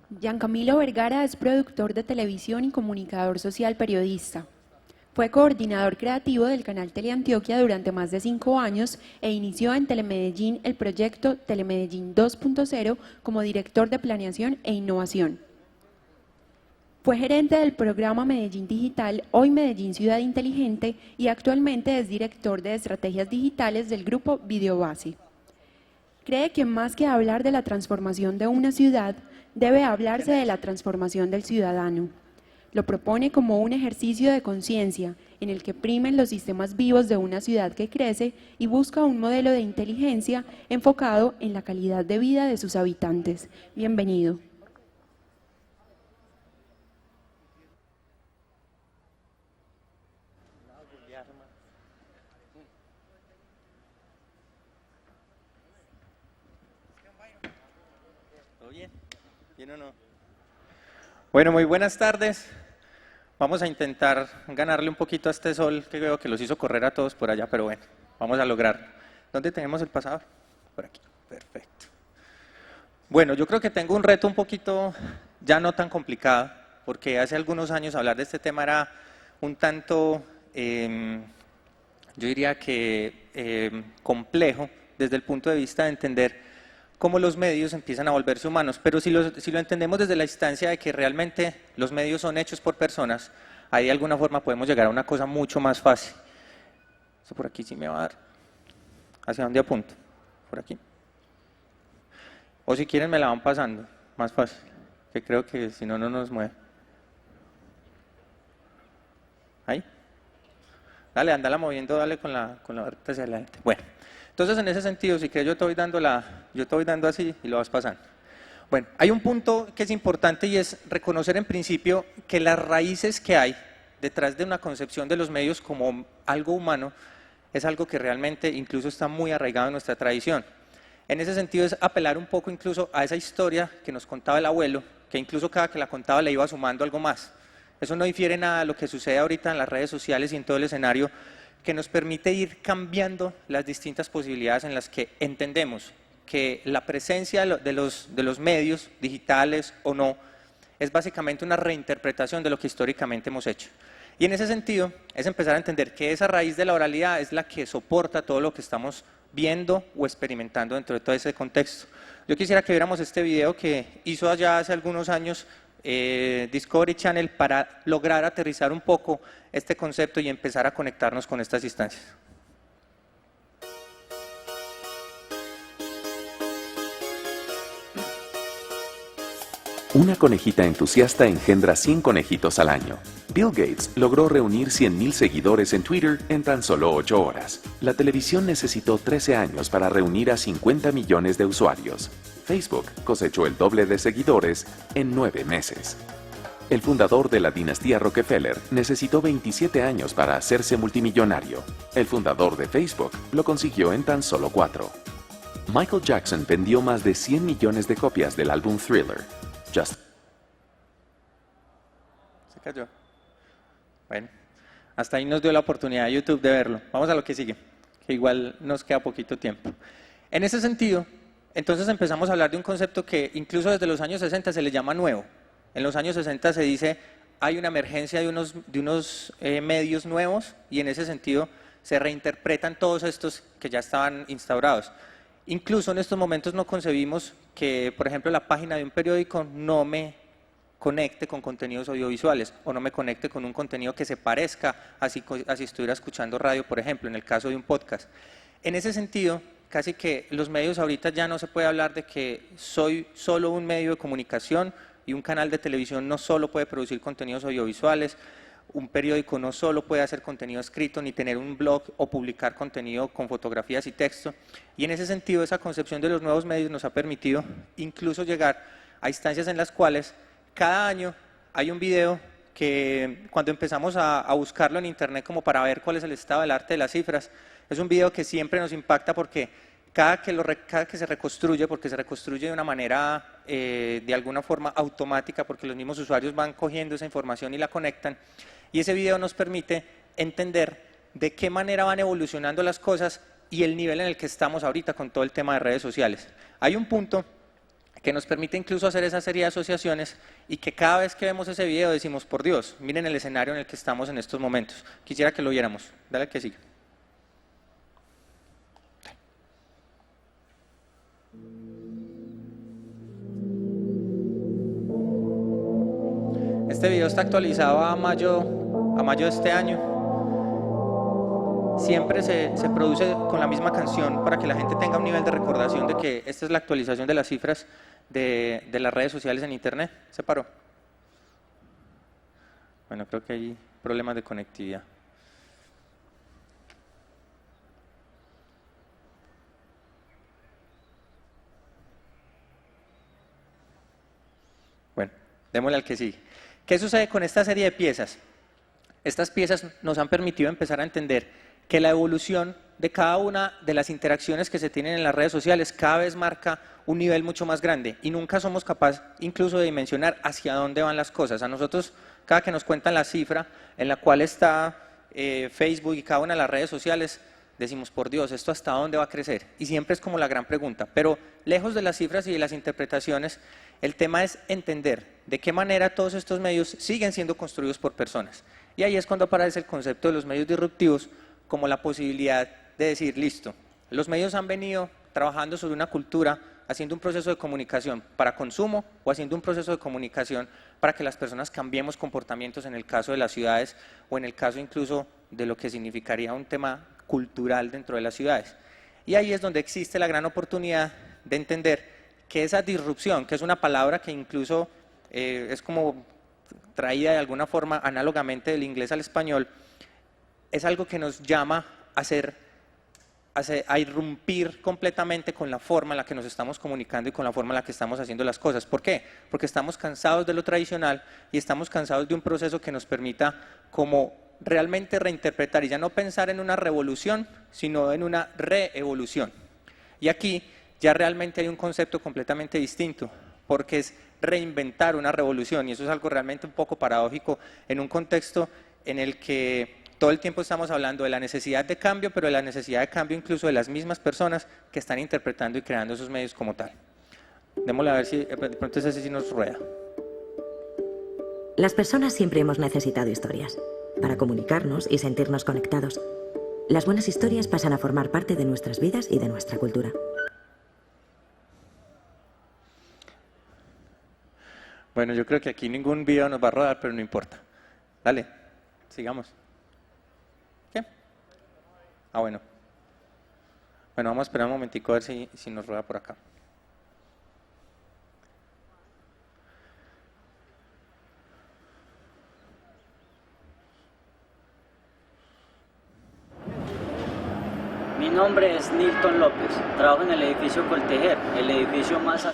Giancamilo Vergara es productor de televisión y comunicador social periodista. Fue coordinador creativo del canal Teleantioquia durante más de 5 años e inició en Telemedellín el proyecto Telemedellín 2.0 como director de planeación e innovación. Fue gerente del programa Medellín Digital, hoy Medellín Ciudad Inteligente, y actualmente es director de estrategias digitales del grupo Videobase. Cree que más que hablar de la transformación de una ciudad, debe hablarse de la transformación del ciudadano. Lo propone como un ejercicio de conciencia en el que primen los sistemas vivos de una ciudad que crece y busca un modelo de inteligencia enfocado en la calidad de vida de sus habitantes. Bienvenido. ¿Todo bien? ¿Bien o no? Bueno, muy buenas tardes. Vamos a intentar ganarle un poquito a este sol que veo que los hizo correr a todos por allá, pero bueno, vamos a lograrlo. ¿Dónde tenemos el pasador? Por aquí, perfecto. Bueno, yo creo que tengo un reto un poquito ya no tan complicado, porque hace algunos años hablar de este tema era un tanto, yo diría que complejo desde el punto de vista de entender cómo los medios empiezan a volverse humanos, pero si lo entendemos desde la instancia de que realmente los medios son hechos por personas, ahí de alguna forma podemos llegar a una cosa mucho más fácil. Eso por aquí sí me va a dar. ¿Hacia dónde apunto? Por aquí. O si quieren me la van pasando, más fácil, que creo que si no, no nos mueve. Ahí. Dale, ándala moviendo, dale con la barrita hacia adelante. Bueno. Entonces, en ese sentido, si quieres, yo te voy dando así y lo vas pasando. Bueno, hay un punto que es importante y es reconocer en principio que las raíces que hay detrás de una concepción de los medios como algo humano es algo que realmente incluso está muy arraigado en nuestra tradición. En ese sentido es apelar un poco incluso a esa historia que nos contaba el abuelo, que incluso cada que la contaba le iba sumando algo más. Eso no difiere nada de lo que sucede ahorita en las redes sociales y en todo el escenario que nos permite ir cambiando las distintas posibilidades en las que entendemos que la presencia de los medios, digitales o no, es básicamente una reinterpretación de lo que históricamente hemos hecho. Y en ese sentido es empezar a entender que esa raíz de la oralidad es la que soporta todo lo que estamos viendo o experimentando dentro de todo ese contexto. Yo quisiera que viéramos este video que hizo allá hace algunos años Discovery Channel para lograr aterrizar un poco este concepto y empezar a conectarnos con estas instancias. Una conejita entusiasta engendra 100 conejitos al año. Bill Gates logró reunir 100.000 seguidores en Twitter en tan solo 8 horas. La televisión necesitó 13 años para reunir a 50 millones de usuarios. Facebook cosechó el doble de seguidores en 9 meses. El fundador de la dinastía Rockefeller necesitó 27 años para hacerse multimillonario. El fundador de Facebook lo consiguió en tan solo 4. Michael Jackson vendió más de 100 millones de copias del álbum Thriller. Se cayó. Bueno, hasta ahí nos dio la oportunidad de YouTube de verlo. Vamos a lo que sigue, que igual nos queda poquito tiempo. En ese sentido, entonces empezamos a hablar de un concepto que incluso desde los años 60 se le llama nuevo. En los años 60 se dice hay una emergencia de unos medios nuevos y en ese sentido se reinterpretan todos estos que ya estaban instaurados. Incluso en estos momentos no concebimos que, por ejemplo, la página de un periódico no me conecte con contenidos audiovisuales o no me conecte con un contenido que se parezca a si estuviera escuchando radio, por ejemplo, en el caso de un podcast. En ese sentido, casi que los medios ahorita ya no se puede hablar de que soy solo un medio de comunicación y un canal de televisión no solo puede producir contenidos audiovisuales, un periódico no solo puede hacer contenido escrito ni tener un blog o publicar contenido con fotografías y texto. Y en ese sentido, esa concepción de los nuevos medios nos ha permitido incluso llegar a instancias en las cuales cada año hay un video que cuando empezamos a buscarlo en internet como para ver cuál es el estado del arte de las cifras, es un video que siempre nos impacta porque cada que se reconstruye, porque se reconstruye de una manera de alguna forma automática, porque los mismos usuarios van cogiendo esa información y la conectan, y ese video nos permite entender de qué manera van evolucionando las cosas y el nivel en el que estamos ahorita con todo el tema de redes sociales. Hay un punto que nos permite incluso hacer esa serie de asociaciones y que cada vez que vemos ese video decimos, por Dios, miren el escenario en el que estamos en estos momentos. Quisiera que lo viéramos. Dale que sigue. Este video está actualizado a mayo de este año. Siempre se produce con la misma canción para que la gente tenga un nivel de recordación de que esta es la actualización de las cifras de las redes sociales en Internet. ¿Se paró? Bueno, creo que hay problemas de conectividad. Bueno, démosle al que sigue. ¿Qué sucede con esta serie de piezas? Estas piezas nos han permitido empezar a entender que la evolución de cada una de las interacciones que se tienen en las redes sociales cada vez marca un nivel mucho más grande y nunca somos capaces incluso de dimensionar hacia dónde van las cosas. A nosotros, cada que nos cuentan la cifra en la cual está Facebook y cada una de las redes sociales, decimos, por Dios, ¿esto hasta dónde va a crecer? Y siempre es como la gran pregunta. Pero lejos de las cifras y de las interpretaciones, el tema es entender de qué manera todos estos medios siguen siendo construidos por personas. Y ahí es cuando aparece el concepto de los medios disruptivos como la posibilidad de decir, listo, los medios han venido trabajando sobre una cultura, haciendo un proceso de comunicación para consumo o haciendo un proceso de comunicación para que las personas cambiemos comportamientos en el caso de las ciudades o en el caso incluso de lo que significaría un tema cultural dentro de las ciudades. Y ahí es donde existe la gran oportunidad de entender que esa disrupción, que es una palabra que incluso es como traída de alguna forma análogamente del inglés al español, es algo que nos llama a irrumpir completamente con la forma en la que nos estamos comunicando y con la forma en la que estamos haciendo las cosas. ¿Por qué? Porque estamos cansados de lo tradicional y estamos cansados de un proceso que nos permita como realmente reinterpretar y ya no pensar en una revolución, sino en una reevolución. Y aquí ya realmente hay un concepto completamente distinto, porque es reinventar una revolución y eso es algo realmente un poco paradójico en un contexto en el que todo el tiempo estamos hablando de la necesidad de cambio, pero de la necesidad de cambio incluso de las mismas personas que están interpretando y creando esos medios como tal. Démosle a ver si de pronto ese sí nos rueda. Las personas siempre hemos necesitado historias para comunicarnos y sentirnos conectados. Las buenas historias pasan a formar parte de nuestras vidas y de nuestra cultura. Bueno, yo creo que aquí ningún video nos va a rodar, pero no importa. Dale, sigamos. ¿Qué? Ah, bueno. Bueno, vamos a esperar un momentico a ver si nos rueda por acá. Mi nombre es Nilton López. Trabajo en el edificio Coltejer, el edificio más...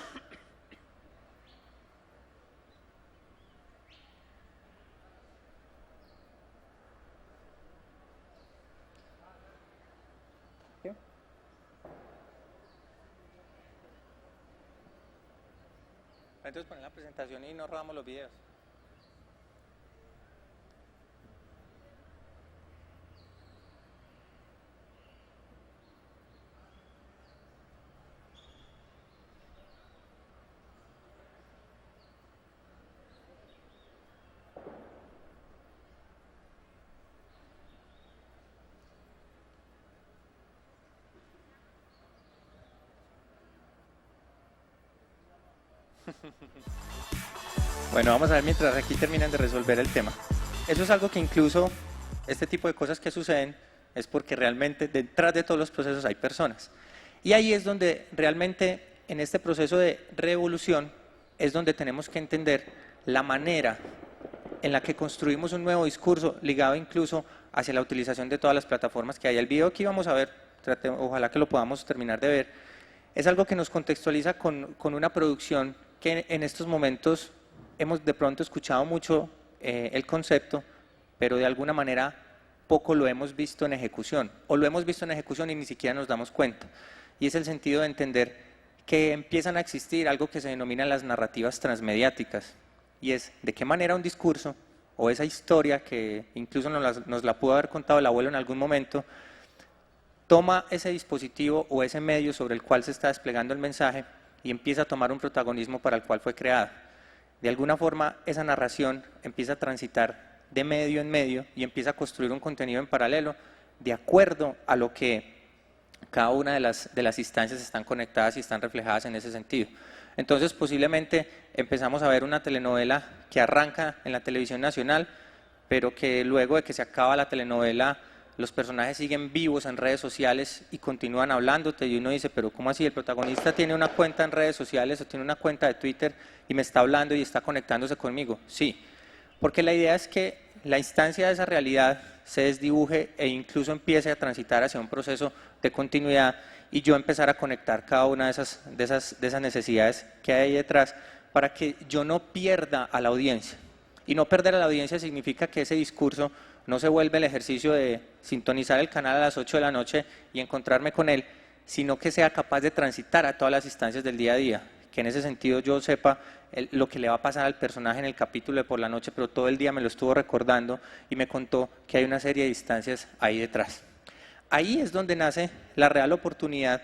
Entonces ponen la presentación y no rodamos los videos. Bueno, vamos a ver mientras aquí terminan de resolver el tema. Eso es algo que incluso este tipo de cosas que suceden es porque realmente detrás de todos los procesos hay personas. Y ahí es donde realmente en este proceso de revolución es donde tenemos que entender la manera en la que construimos un nuevo discurso ligado incluso hacia la utilización de todas las plataformas que hay. El video que íbamos a ver, ojalá que lo podamos terminar de ver, es algo que nos contextualiza con una producción que en estos momentos hemos de pronto escuchado mucho el concepto, pero de alguna manera poco lo hemos visto en ejecución, o lo hemos visto en ejecución y ni siquiera nos damos cuenta. Y es el sentido de entender que empiezan a existir algo que se denominan las narrativas transmediáticas, y es de qué manera un discurso, o esa historia que incluso nos la pudo haber contado el abuelo en algún momento, toma ese dispositivo o ese medio sobre el cual se está desplegando el mensaje y empieza a tomar un protagonismo para el cual fue creada. De alguna forma, esa narración empieza a transitar de medio en medio y empieza a construir un contenido en paralelo de acuerdo a lo que cada una de las instancias están conectadas y están reflejadas en ese sentido. Entonces, posiblemente empezamos a ver una telenovela que arranca en la televisión nacional, pero que luego de que se acaba la telenovela, los personajes siguen vivos en redes sociales y continúan hablándote, y uno dice, pero ¿cómo así? El protagonista tiene una cuenta en redes sociales o tiene una cuenta de Twitter y me está hablando y está conectándose conmigo. Sí, porque la idea es que la instancia de esa realidad se desdibuje e incluso empiece a transitar hacia un proceso de continuidad y yo empezar a conectar cada una de esas necesidades que hay ahí detrás para que yo no pierda a la audiencia. Y no perder a la audiencia significa que ese discurso no se vuelve el ejercicio de sintonizar el canal a las 8 de la noche y encontrarme con él, sino que sea capaz de transitar a todas las instancias del día a día, que en ese sentido yo sepa lo que le va a pasar al personaje en el capítulo de por la noche, pero todo el día me lo estuvo recordando y me contó que hay una serie de instancias ahí detrás. Ahí es donde nace la real oportunidad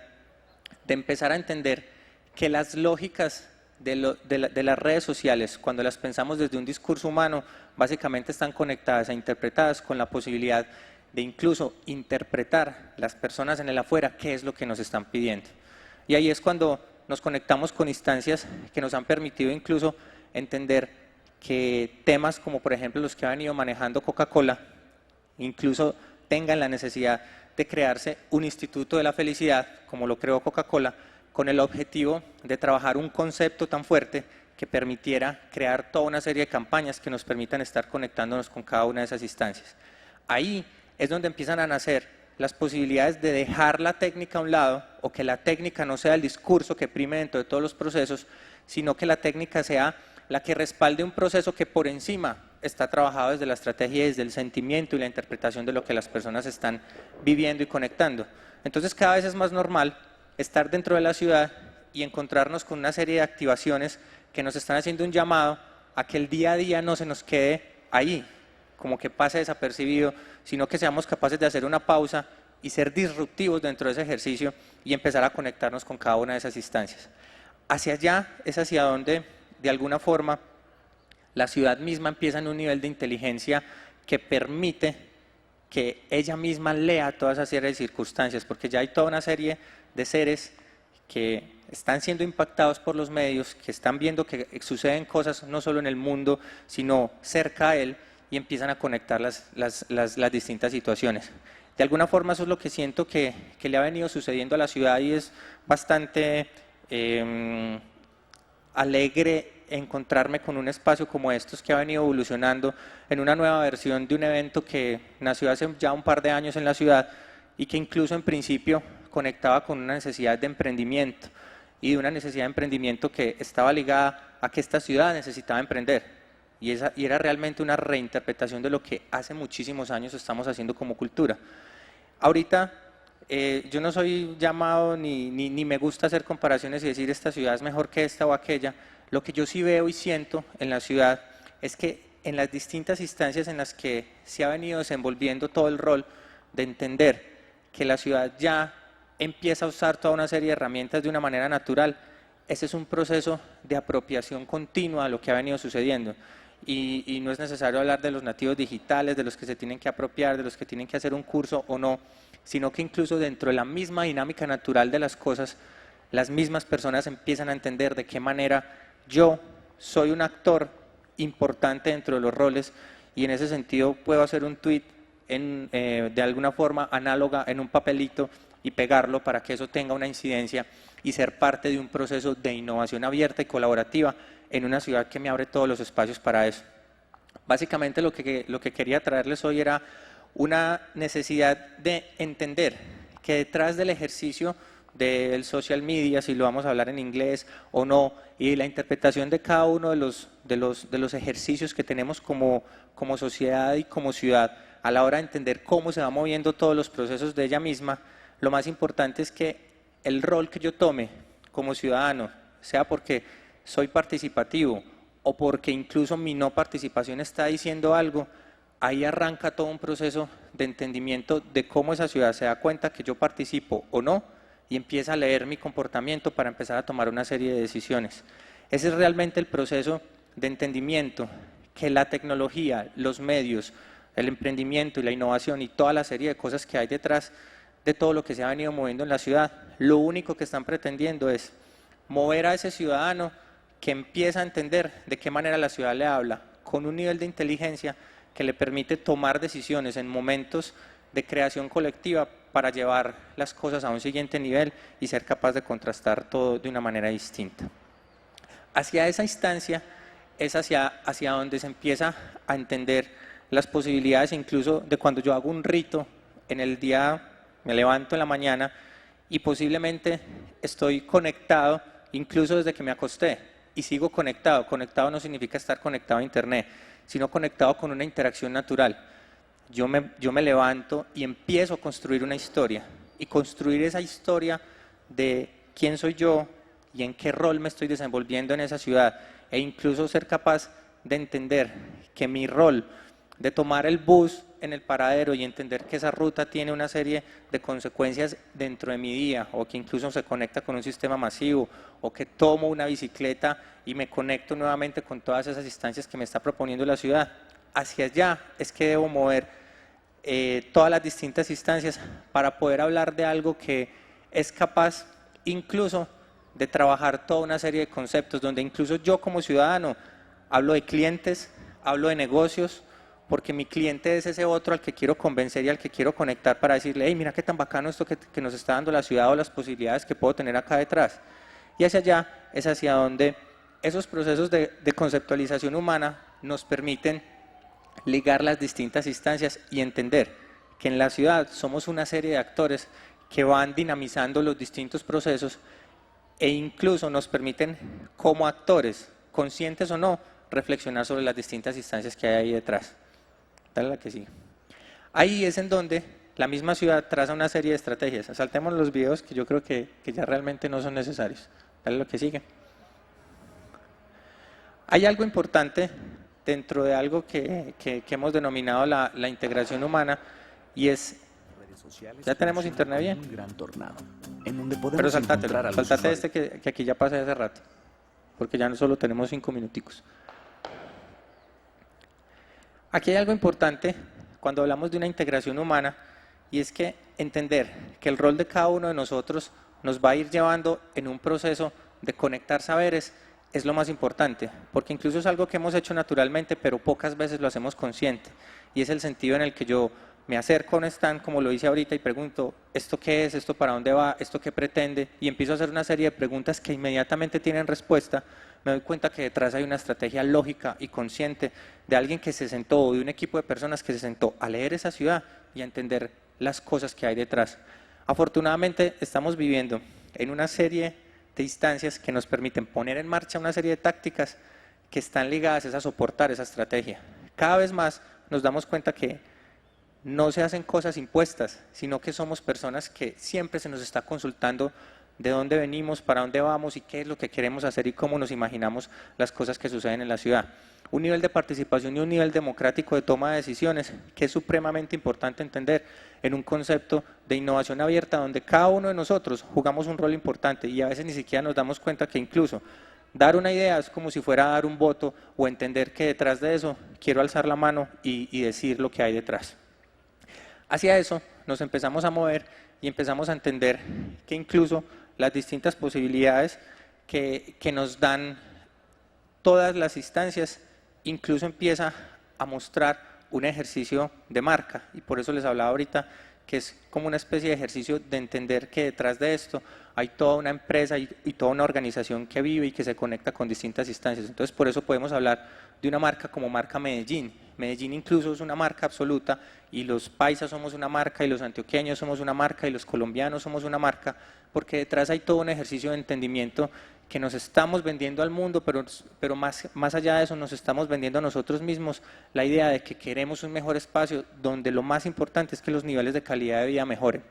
de empezar a entender que las lógicas de las redes sociales, cuando las pensamos desde un discurso humano, básicamente están conectadas e interpretadas con la posibilidad de incluso interpretar las personas en el afuera qué es lo que nos están pidiendo. Y ahí es cuando nos conectamos con instancias que nos han permitido incluso entender que temas como por ejemplo los que ha venido manejando Coca-Cola, incluso tengan la necesidad de crearse un instituto de la felicidad, como lo creó Coca-Cola, con el objetivo de trabajar un concepto tan fuerte que permitiera crear toda una serie de campañas que nos permitan estar conectándonos con cada una de esas instancias. Ahí es donde empiezan a nacer las posibilidades de dejar la técnica a un lado, o que la técnica no sea el discurso que prime dentro de todos los procesos, sino que la técnica sea la que respalde un proceso que por encima está trabajado desde la estrategia y desde el sentimiento y la interpretación de lo que las personas están viviendo y conectando. Entonces cada vez es más normal estar dentro de la ciudad y encontrarnos con una serie de activaciones que nos están haciendo un llamado a que el día a día no se nos quede ahí, como que pase desapercibido, sino que seamos capaces de hacer una pausa y ser disruptivos dentro de ese ejercicio y empezar a conectarnos con cada una de esas instancias. Hacia allá es hacia donde, de alguna forma, la ciudad misma empieza en un nivel de inteligencia que permite que ella misma lea toda esa serie de circunstancias, porque ya hay toda una serie de seres que están siendo impactados por los medios, que están viendo que suceden cosas no solo en el mundo, sino cerca a él, y empiezan a conectar las distintas situaciones. De alguna forma eso es lo que siento que le ha venido sucediendo a la ciudad y es bastante alegre encontrarme con un espacio como estos que ha venido evolucionando en una nueva versión de un evento que nació hace ya un par de años en la ciudad y que incluso en principio conectaba con una necesidad de emprendimiento y de una necesidad de emprendimiento que estaba ligada a que esta ciudad necesitaba emprender. Y era realmente una reinterpretación de lo que hace muchísimos años estamos haciendo como cultura. Ahorita yo no soy llamado ni me gusta hacer comparaciones y decir esta ciudad es mejor que esta o aquella. Lo que yo sí veo y siento en la ciudad es que en las distintas instancias en las que se ha venido desenvolviendo todo el rol de entender que la ciudad ya empieza a usar toda una serie de herramientas de una manera natural, ese es un proceso de apropiación continua a lo que ha venido sucediendo. Y no es necesario hablar de los nativos digitales, de los que se tienen que apropiar, de los que tienen que hacer un curso o no, sino que incluso dentro de la misma dinámica natural de las cosas, las mismas personas empiezan a entender de qué manera yo soy un actor importante dentro de los roles y en ese sentido puedo hacer un tweet de alguna forma análoga en un papelito y pegarlo para que eso tenga una incidencia y ser parte de un proceso de innovación abierta y colaborativa en una ciudad que me abre todos los espacios para eso. Básicamente lo que quería traerles hoy era una necesidad de entender que detrás del ejercicio del social media, si lo vamos a hablar en inglés o no, y la interpretación de cada uno de los ejercicios que tenemos como sociedad y como ciudad, a la hora de entender cómo se van moviendo todos los procesos de ella misma, lo más importante es que el rol que yo tome como ciudadano, sea porque soy participativo o porque incluso mi no participación está diciendo algo, ahí arranca todo un proceso de entendimiento de cómo esa ciudad se da cuenta que yo participo o no y empieza a leer mi comportamiento para empezar a tomar una serie de decisiones. Ese es realmente el proceso de entendimiento que la tecnología, los medios, el emprendimiento y la innovación y toda la serie de cosas que hay detrás de todo lo que se ha venido moviendo en la ciudad, lo único que están pretendiendo es mover a ese ciudadano que empieza a entender de qué manera la ciudad le habla, con un nivel de inteligencia que le permite tomar decisiones en momentos de creación colectiva para llevar las cosas a un siguiente nivel y ser capaz de contrastar todo de una manera distinta. Hacia esa instancia es hacia donde se empieza a entender las posibilidades incluso de cuando yo hago un rito en el día, me levanto en la mañana y posiblemente estoy conectado incluso desde que me acosté y sigo conectado. Conectado no significa estar conectado a internet, sino conectado con una interacción natural. Yo me levanto y empiezo a construir una historia y construir esa historia de quién soy yo y en qué rol me estoy desenvolviendo en esa ciudad e incluso ser capaz de entender que mi rol de tomar el bus en el paradero y entender que esa ruta tiene una serie de consecuencias dentro de mi día o que incluso se conecta con un sistema masivo o que tomo una bicicleta y me conecto nuevamente con todas esas instancias que me está proponiendo la ciudad. Hacia allá es que debo mover todas las distintas instancias para poder hablar de algo que es capaz incluso de trabajar toda una serie de conceptos donde incluso yo como ciudadano hablo de clientes, hablo de negocios, porque mi cliente es ese otro al que quiero convencer y al que quiero conectar para decirle, hey, mira qué tan bacano esto que nos está dando la ciudad o las posibilidades que puedo tener acá detrás. Y hacia allá es hacia donde esos procesos de conceptualización humana nos permiten ligar las distintas instancias y entender que en la ciudad somos una serie de actores que van dinamizando los distintos procesos e incluso nos permiten como actores, conscientes o no, reflexionar sobre las distintas instancias que hay ahí detrás. Dale la que sigue. Ahí es en donde la misma ciudad traza una serie de estrategias. Saltemos los videos que yo creo que ya realmente no son necesarios. Dale lo que sigue. Hay algo importante dentro de algo que hemos denominado la integración humana y es, ya tenemos internet bien, un gran tornado, en donde podemos pero encontrar a los saltate usuarios. que aquí ya pasé hace rato, porque ya no solo tenemos 5 minuticos. Aquí hay algo importante cuando hablamos de una integración humana y es que entender que el rol de cada uno de nosotros nos va a ir llevando en un proceso de conectar saberes es lo más importante, porque incluso es algo que hemos hecho naturalmente, pero pocas veces lo hacemos consciente, y es el sentido en el que yo me acerco a un stand, como lo hice ahorita, y pregunto, ¿esto qué es? ¿Esto para dónde va? ¿Esto qué pretende? Y empiezo a hacer una serie de preguntas que inmediatamente tienen respuesta. Me doy cuenta que detrás hay una estrategia lógica y consciente de alguien que se sentó, o de un equipo de personas que se sentó a leer esa ciudad y a entender las cosas que hay detrás. Afortunadamente estamos viviendo en una serie de instancias que nos permiten poner en marcha una serie de tácticas que están ligadas a soportar esa estrategia. Cada vez más nos damos cuenta que no se hacen cosas impuestas, sino que somos personas que siempre se nos está consultando de dónde venimos, para dónde vamos y qué es lo que queremos hacer y cómo nos imaginamos las cosas que suceden en la ciudad. Un nivel de participación y un nivel democrático de toma de decisiones que es supremamente importante entender en un concepto de innovación abierta donde cada uno de nosotros jugamos un rol importante y a veces ni siquiera nos damos cuenta que incluso dar una idea es como si fuera dar un voto o entender que detrás de eso quiero alzar la mano y decir lo que hay detrás. Hacia eso nos empezamos a mover y empezamos a entender que incluso las distintas posibilidades que nos dan todas las instancias incluso empieza a mostrar un ejercicio de marca y por eso les hablaba ahorita que es como una especie de ejercicio de entender que detrás de esto hay toda una empresa y toda una organización que vive y que se conecta con distintas instancias. Entonces por eso podemos hablar de una marca como marca Medellín. Medellín incluso es una marca absoluta y los paisas somos una marca y los antioqueños somos una marca y los colombianos somos una marca porque detrás hay todo un ejercicio de entendimiento que nos estamos vendiendo al mundo, pero más allá de eso nos estamos vendiendo a nosotros mismos la idea de que queremos un mejor espacio donde lo más importante es que los niveles de calidad de vida mejoren.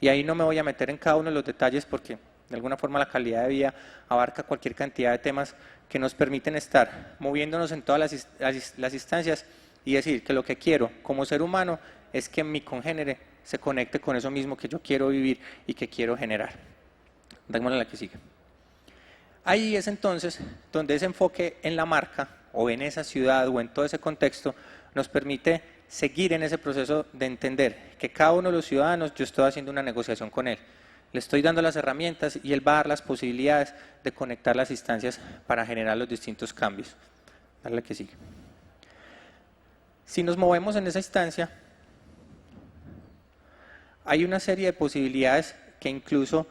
Y ahí no me voy a meter en cada uno de los detalles porque de alguna forma la calidad de vida abarca cualquier cantidad de temas que nos permiten estar moviéndonos en todas las instancias y decir que lo que quiero como ser humano es que mi congénere se conecte con eso mismo que yo quiero vivir y que quiero generar. Démosle a la que sigue. Ahí es entonces donde ese enfoque en la marca o en esa ciudad o en todo ese contexto nos permite seguir en ese proceso de entender que cada uno de los ciudadanos, yo estoy haciendo una negociación con él, le estoy dando las herramientas y él va a dar las posibilidades de conectar las instancias para generar los distintos cambios. Dale que sigue. Si nos movemos en esa instancia, hay una serie de posibilidades que incluso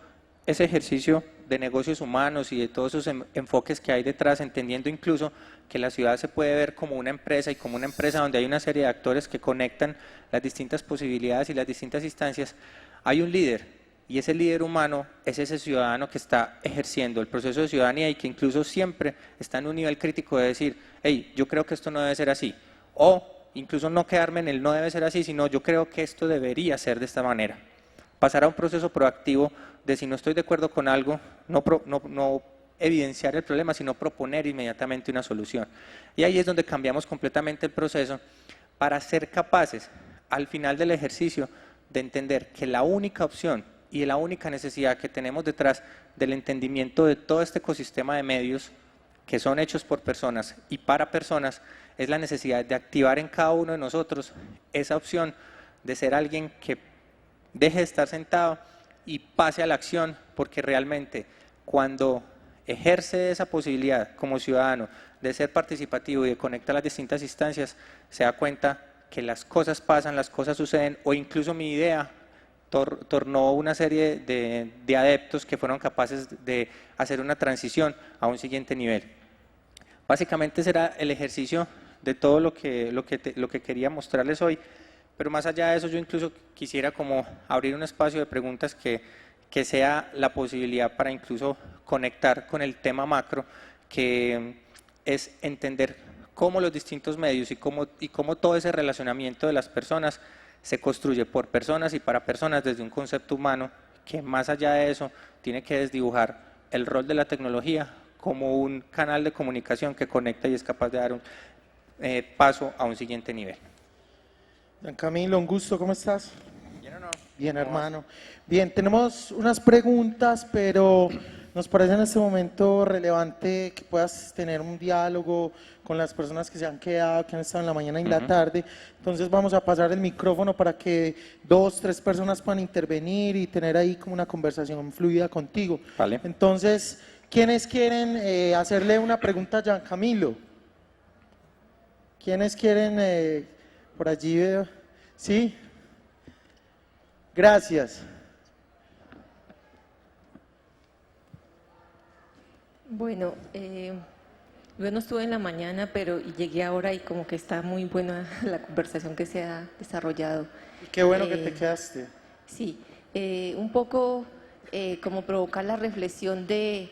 ese ejercicio de negocios humanos y de todos esos enfoques que hay detrás, entendiendo incluso que la ciudad se puede ver como una empresa y como una empresa donde hay una serie de actores que conectan las distintas posibilidades y las distintas instancias, hay un líder y ese líder humano es ese ciudadano que está ejerciendo el proceso de ciudadanía y que incluso siempre está en un nivel crítico de decir, hey, yo creo que esto no debe ser así, o incluso no quedarme en el no debe ser así, sino yo creo que esto debería ser de esta manera. Pasar a un proceso proactivo de si no estoy de acuerdo con algo, no evidenciar el problema, sino proponer inmediatamente una solución. Y ahí es donde cambiamos completamente el proceso para ser capaces, al final del ejercicio, de entender que la única opción y la única necesidad que tenemos detrás del entendimiento de todo este ecosistema de medios que son hechos por personas y para personas, es la necesidad de activar en cada uno de nosotros esa opción de ser alguien que deje de estar sentado y pase a la acción, porque realmente cuando ejerce esa posibilidad como ciudadano de ser participativo y de conectar las distintas instancias, se da cuenta que las cosas pasan, las cosas suceden, o incluso mi idea tornó una serie de adeptos que fueron capaces de hacer una transición a un siguiente nivel. Básicamente será el ejercicio de todo lo que quería mostrarles hoy, pero más allá de eso yo incluso quisiera como abrir un espacio de preguntas que sea la posibilidad para incluso conectar con el tema macro, que es entender cómo los distintos medios y cómo todo ese relacionamiento de las personas se construye por personas y para personas desde un concepto humano que más allá de eso tiene que desdibujar el rol de la tecnología como un canal de comunicación que conecta y es capaz de dar un paso a un siguiente nivel. Don Camilo, un gusto, ¿cómo estás? ¿Bien o no? Bien, hermano. Bien, tenemos unas preguntas, pero nos parece en este momento relevante que puedas tener un diálogo con las personas que se han quedado, que han estado en la mañana y en la tarde. Entonces vamos a pasar el micrófono para que 2, 3 personas puedan intervenir y tener ahí como una conversación fluida contigo. Vale. Entonces, ¿quiénes quieren hacerle una pregunta a Jean Camilo? ¿Quiénes quieren, por allí veo? ¿Sí? Gracias. Bueno, yo no estuve en la mañana, pero llegué ahora y como que está muy buena la conversación que se ha desarrollado. Qué bueno que te quedaste. Sí, un poco como provocar la reflexión de,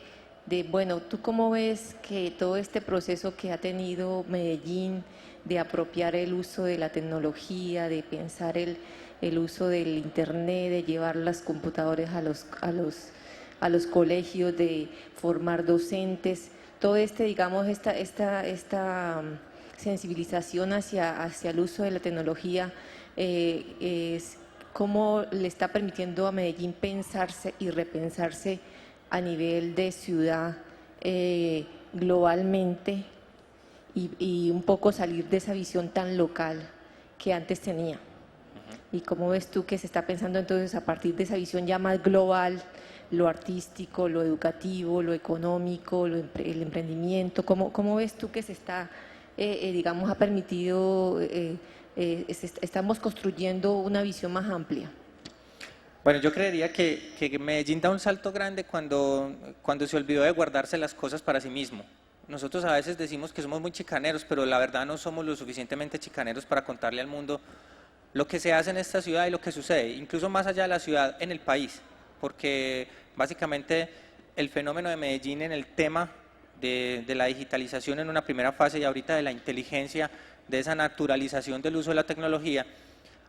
bueno, ¿tú cómo ves que todo este proceso que ha tenido Medellín de apropiar el uso de la tecnología, de pensar el uso del internet, de llevar las computadoras a los colegios, de formar docentes, todo digamos, esta sensibilización hacia el uso de la tecnología, es cómo le está permitiendo a Medellín pensarse y repensarse a nivel de ciudad globalmente y un poco salir de esa visión tan local que antes tenía. ¿Y cómo ves tú que se está pensando entonces a partir de esa visión ya más global, lo artístico, lo educativo, lo económico, el emprendimiento? ¿Cómo ves tú que se está, digamos, ha permitido, estamos construyendo una visión más amplia? Bueno, yo creería que Medellín da un salto grande cuando se olvidó de guardarse las cosas para sí mismo. Nosotros a veces decimos que somos muy chicaneros, pero la verdad no somos lo suficientemente chicaneros para contarle al mundo lo que se hace en esta ciudad y lo que sucede, incluso más allá de la ciudad, en el país, porque básicamente el fenómeno de Medellín en el tema de la digitalización en una primera fase y ahorita de la inteligencia, de esa naturalización del uso de la tecnología,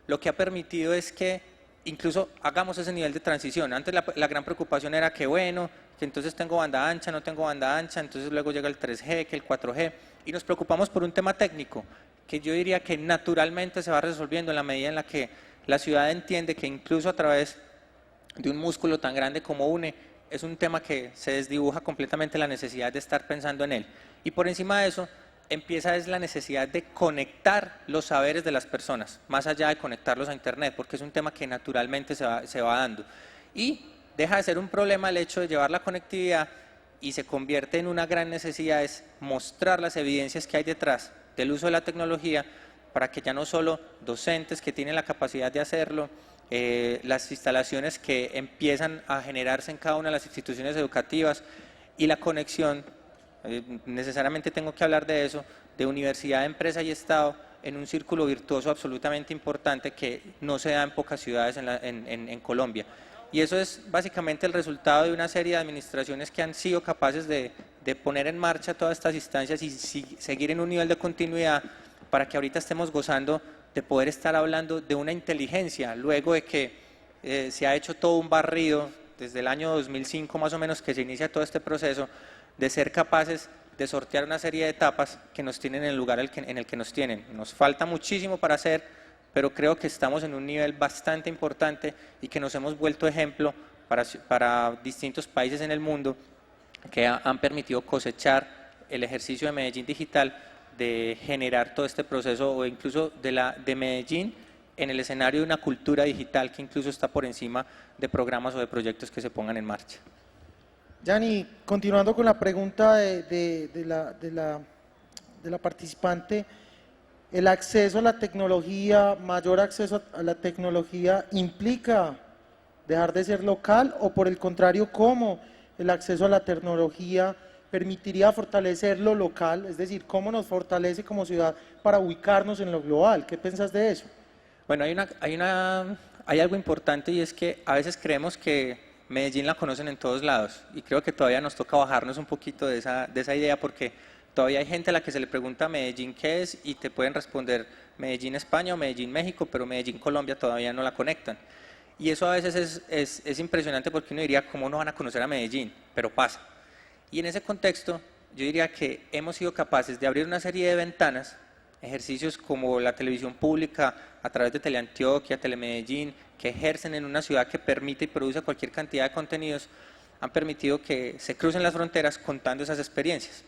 lo que ha permitido es que incluso hagamos ese nivel de transición. Antes la gran preocupación era que bueno, que entonces tengo banda ancha, no tengo banda ancha, entonces luego llega el 3G, que el 4G, y nos preocupamos por un tema técnico, que yo diría que naturalmente se va resolviendo en la medida en la que la ciudad entiende que incluso a través de un músculo tan grande como UNE, es un tema que se desdibuja completamente la necesidad de estar pensando en él. Y por encima de eso, empieza es la necesidad de conectar los saberes de las personas, más allá de conectarlos a Internet, porque es un tema que naturalmente se va dando. Y deja de ser un problema el hecho de llevar la conectividad y se convierte en una gran necesidad, es mostrar las evidencias que hay detrás del uso de la tecnología para que ya no solo docentes que tienen la capacidad de hacerlo, las instalaciones que empiezan a generarse en cada una de las instituciones educativas y la conexión, necesariamente tengo que hablar de eso, de universidad, empresa y Estado en un círculo virtuoso absolutamente importante que no se da en pocas ciudades en Colombia. Y eso es básicamente el resultado de una serie de administraciones que han sido capaces de poner en marcha todas estas instancias y seguir en un nivel de continuidad para que ahorita estemos gozando de poder estar hablando de una inteligencia, luego de que se ha hecho todo un barrido desde el año 2005 más o menos que se inicia todo este proceso, de ser capaces de sortear una serie de etapas que nos tienen en el lugar en el que nos tienen. Nos falta muchísimo para hacer, pero creo que estamos en un nivel bastante importante y que nos hemos vuelto ejemplo para distintos países en el mundo que han permitido cosechar el ejercicio de Medellín Digital, de generar todo este proceso o incluso de Medellín en el escenario de una cultura digital que incluso está por encima de programas o de proyectos que se pongan en marcha. Gianni, continuando con la pregunta de la participante, ¿el acceso a la tecnología, mayor acceso a la tecnología implica dejar de ser local o por el contrario, cómo el acceso a la tecnología permitiría fortalecer lo local, es decir, cómo nos fortalece como ciudad para ubicarnos en lo global? ¿Qué piensas de eso? Bueno, hay algo importante y es que a veces creemos que Medellín la conocen en todos lados y creo que todavía nos toca bajarnos un poquito de esa idea porque todavía hay gente a la que se le pregunta Medellín qué es y te pueden responder Medellín España o Medellín México, pero Medellín Colombia todavía no la conectan. Y eso a veces es impresionante porque uno diría, ¿cómo no van a conocer a Medellín? Pero pasa. Y en ese contexto, yo diría que hemos sido capaces de abrir una serie de ventanas, ejercicios como la televisión pública a través de Teleantioquia, Telemedellín, que ejercen en una ciudad que permite y produce cualquier cantidad de contenidos, han permitido que se crucen las fronteras contando esas experiencias.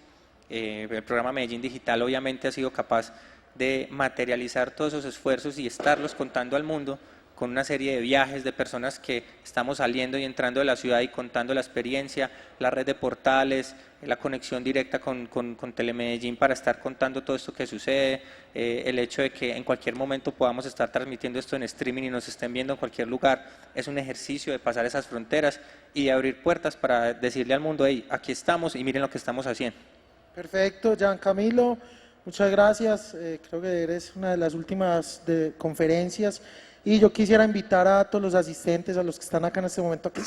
El programa Medellín Digital obviamente ha sido capaz de materializar todos esos esfuerzos y estarlos contando al mundo con una serie de viajes de personas que estamos saliendo y entrando de la ciudad y contando la experiencia, la red de portales, la conexión directa con Telemedellín para estar contando todo esto que sucede, el hecho de que en cualquier momento podamos estar transmitiendo esto en streaming y nos estén viendo en cualquier lugar, es un ejercicio de pasar esas fronteras y de abrir puertas para decirle al mundo, hey, aquí estamos y miren lo que estamos haciendo. Perfecto, Gian Camilo, muchas gracias, creo que eres una de las últimas conferencias. Y yo quisiera invitar a todos los asistentes, a los que están acá en este momento, a que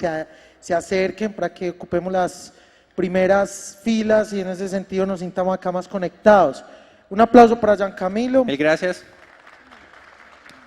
se acerquen para que ocupemos las primeras filas y en ese sentido nos sintamos acá más conectados. Un aplauso para Gian Camilo. Mil gracias.